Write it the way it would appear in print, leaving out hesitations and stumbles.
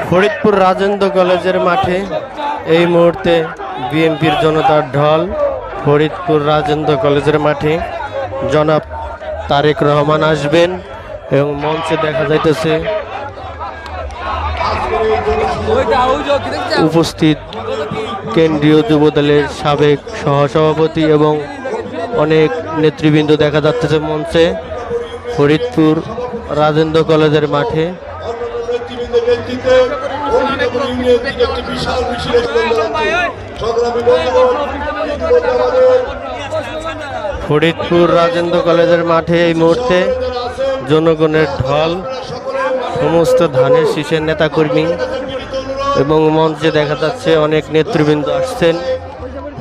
ফরিদপুর রাজেন্দ্র কলেজের মাঠে এই মুহূর্তে বিএনপির জনতার ঢল। ফরিদপুর রাজেন্দ্র কলেজের মাঠে জনাব তারেক রহমান আসবেন এবং মঞ্চে দেখা যাইতেছে উপস্থিত কেন্দ্রীয় যুবদলের সাবেক সহসভাপতি এবং অনেক নেতৃবৃন্দ দেখা যাচ্ছে মঞ্চে ফরিদপুর রাজেন্দ্র কলেজের মাঠে। ফরিদপুর রাজেন্দ্র কলেজের মাঠে এই মুহূর্তে জনগণের ঢল, সমস্ত ধানের শীষের নেতাকর্মী এবং মঞ্চে দেখা যাচ্ছে অনেক নেতৃবৃন্দ আসছেন।